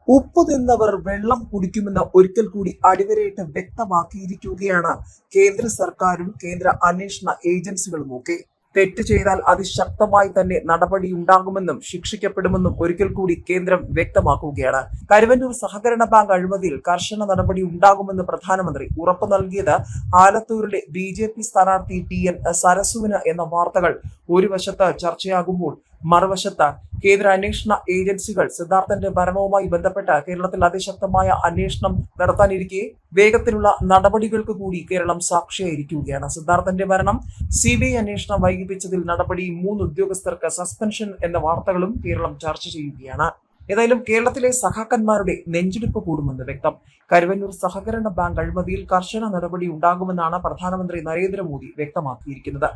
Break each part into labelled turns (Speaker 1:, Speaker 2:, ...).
Speaker 1: ഉപ്പ് തിന്നവർ വെള്ളം കുടിക്കുമെന്ന് ഒരിക്കൽ കൂടി അടിവരയിട്ട് വ്യക്തമാക്കിയിരിക്കുകയാണ് കേന്ദ്ര സർക്കാരും കേന്ദ്ര അന്വേഷണ ഏജൻസികളുമൊക്കെ. തെറ്റ് ചെയ്താൽ അതിശക്തമായി തന്നെ നടപടിയുണ്ടാകുമെന്നും ശിക്ഷിക്കപ്പെടുമെന്നും ഒരിക്കൽ കൂടി കേന്ദ്രം വ്യക്തമാക്കുകയാണ്. കരുവന്നൂർ സഹകരണ ബാങ്ക് അഴിമതിയിൽ കർശന നടപടി ഉണ്ടാകുമെന്ന് പ്രധാനമന്ത്രി ഉറപ്പു നൽകിയത് ആലത്തൂരിലെ BJP സ്ഥാനാർത്ഥി TN സരസുവിന് എന്ന വാർത്തകൾ ഒരു വശത്ത് ചർച്ചയാകുമ്പോൾ മറുവശത്ത് കേന്ദ്ര അന്വേഷണ ഏജൻസികൾ സിദ്ധാർത്ഥന്റെ ഭരണവുമായി ബന്ധപ്പെട്ട് കേരളത്തിൽ അതിശക്തമായ അന്വേഷണം നടത്താനിരിക്കെ വേഗത്തിലുള്ള നടപടികൾക്ക് കൂടി കേരളം സാക്ഷിയായിരിക്കുകയാണ്. സിദ്ധാർത്ഥന്റെ ഭരണം CBI അന്വേഷണം വൈകിപ്പിച്ചതിൽ നടപടി, 3 ഉദ്യോഗസ്ഥർക്ക് സസ്പെൻഷൻ എന്ന വാർത്തകളും കേരളം ചർച്ച ചെയ്യുകയാണ്. ഏതായാലും കേരളത്തിലെ സഖാക്കന്മാരുടെ നെഞ്ചിടിപ്പ് കൂടുമെന്ന് വ്യക്തം. കരുവന്നൂർ സഹകരണ ബാങ്ക് അഴിമതിയിൽ കർശന നടപടി ഉണ്ടാകുമെന്നാണ് പ്രധാനമന്ത്രി നരേന്ദ്രമോദി വ്യക്തമാക്കിയിരിക്കുന്നത്.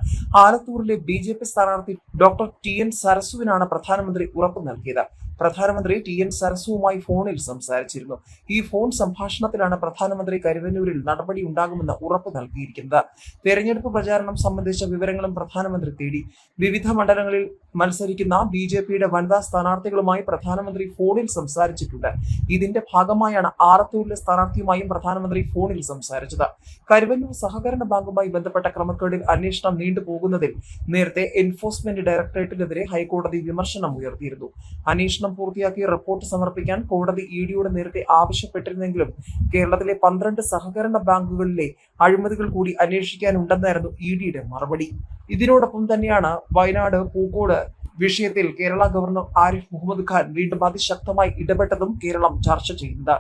Speaker 1: ആലത്തൂരിലെ BJP സ്ഥാനാർത്ഥി ഡോക്ടർ TN സരസുവിനാണ് പ്രധാനമന്ത്രി ഉറപ്പു നൽകിയത്. പ്രധാനമന്ത്രി TN സരസുവുമായി ഫോണിൽ സംസാരിച്ചിരുന്നു. ഈ ഫോൺ സംഭാഷണത്തിലാണ് പ്രധാനമന്ത്രി കരുവന്നൂരിൽ നടപടി ഉണ്ടാകുമെന്ന് ഉറപ്പു നൽകിയിരിക്കുന്നത്. തെരഞ്ഞെടുപ്പ് പ്രചാരണം സംബന്ധിച്ച വിവരങ്ങളും പ്രധാനമന്ത്രി തേടി. വിവിധ മണ്ഡലങ്ങളിൽ മത്സരിക്കുന്ന BJPയുടെ വനിതാ സ്ഥാനാർത്ഥികളുമായി പ്രധാനമന്ത്രി ഫോണിൽ സംസാരിച്ചിട്ടുണ്ട്. ഇതിന്റെ ഭാഗമായാണ് ആലത്തൂരിലെ സ്ഥാനാർത്ഥിയുമായും പ്രധാനമന്ത്രി ഫോണിൽ സംസാരിച്ചത്. കരുവന്നൂർ സഹകരണ ബാങ്കുമായി ബന്ധപ്പെട്ട ക്രമക്കേടിൽ അന്വേഷണം നീണ്ടുപോകുന്നതിൽ നേരത്തെ എൻഫോഴ്സ്മെന്റ് ഡയറക്ടറേറ്റിനെതിരെ ഹൈക്കോടതി വിമർശനം ഉയർത്തിയിരുന്നു. അന്വേഷണം പൂർത്തിയാക്കി റിപ്പോർട്ട് സമർപ്പിക്കാൻ കോടതി EDയോട് നേരത്തെ ആവശ്യപ്പെട്ടിരുന്നെങ്കിലും കേരളത്തിലെ 12 സഹകരണ ബാങ്കുകളിലെ അഴിമതികൾ കൂടി അന്വേഷിക്കാനുണ്ടെന്നായിരുന്നു EDയുടെ മറുപടി. ഇതിനോടൊപ്പം തന്നെയാണ് വയനാട് പൂക്കോട് വിഷയത്തിൽ കേരള ഗവർണർ ആരിഫ് മുഹമ്മദ് ഖാൻ വീണ്ടും അതിശക്തമായി ഇടപെട്ടതും കേരളം ചർച്ച ചെയ്യുന്നത്.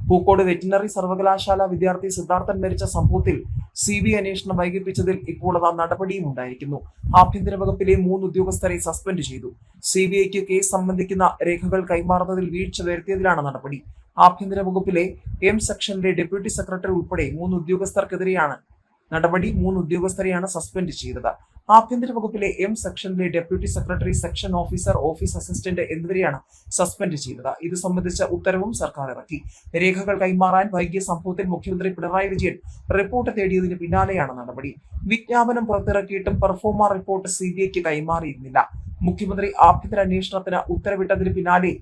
Speaker 1: പൂക്കോട് വെറ്റിനറി സർവകലാശാല വിദ്യാർത്ഥി സിദ്ധാർത്ഥൻ മരിച്ച സംഭവത്തിൽ CBI അന്വേഷണം വൈകിപ്പിച്ചതിൽ ഇപ്പോൾ നടപടിയും ഉണ്ടായിരിക്കുന്നു. ആഭ്യന്തര വകുപ്പിലെ 3 ഉദ്യോഗസ്ഥരെ സസ്പെൻഡ് ചെയ്തു. CBIക്ക് കേസ് സംബന്ധിക്കുന്ന രേഖകൾ കൈമാറുന്നതിൽ വീഴ്ച വരുത്തിയതിലാണ് നടപടി. ആഭ്യന്തര വകുപ്പിലെ M സെക്ഷനിലെ ഡെപ്യൂട്ടി സെക്രട്ടറി ഉൾപ്പെടെ 3 ഉദ്യോഗസ്ഥർക്കെതിരെയാണ് നടപടി. 3 ഉദ്യോഗസ്ഥരെയാണ് സസ്പെൻഡ് ചെയ്തത്. ആഭ്യന്തര വകുപ്പിലെ M സെക്ഷനിലെ deputy secretary, section officer, office assistant എന്നിവരെയാണ് സസ്പെൻഡ് ചെയ്തത്. ഇത് സംബന്ധിച്ച ഉത്തരവും സർക്കാർ ഇറക്കി. രേഖകൾ കൈമാറാൻ വൈകിയ സംഭവത്തിൽ മുഖ്യമന്ത്രി പിണറായി വിജയൻ റിപ്പോർട്ട് തേടിയതിന് പിന്നാലെയാണ് നടപടി. വിജ്ഞാപനം പുറത്തിറക്കിയിട്ടും പെർഫോമ റിപ്പോർട്ട് CBIക്ക് കൈമാറിയിരുന്നില്ല. മുഖ്യമന്ത്രി ആഭ്യന്തര അന്വേഷണത്തിന് ഉത്തരവിട്ടതിന് പിന്നാലെ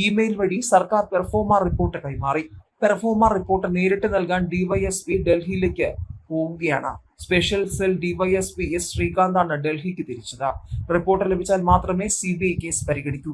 Speaker 1: ഇമെയിൽ വഴി സർക്കാർ പെർഫോമ റിപ്പോർട്ട് കൈമാറി. പെർഫോമ റിപ്പോർട്ട് നേരിട്ട് നൽകാൻ DYSP ഡൽഹിയിലേക്ക് പോവുകയാണ്. സ്പെഷ്യൽ സെൽ DYSP S ശ്രീകാന്താണ് ഡൽഹിക്ക് തിരിച്ചത്. റിപ്പോർട്ട് ലഭിച്ചാൽ മാത്രമേ CBI കേസ് പരിഗണിക്കൂ.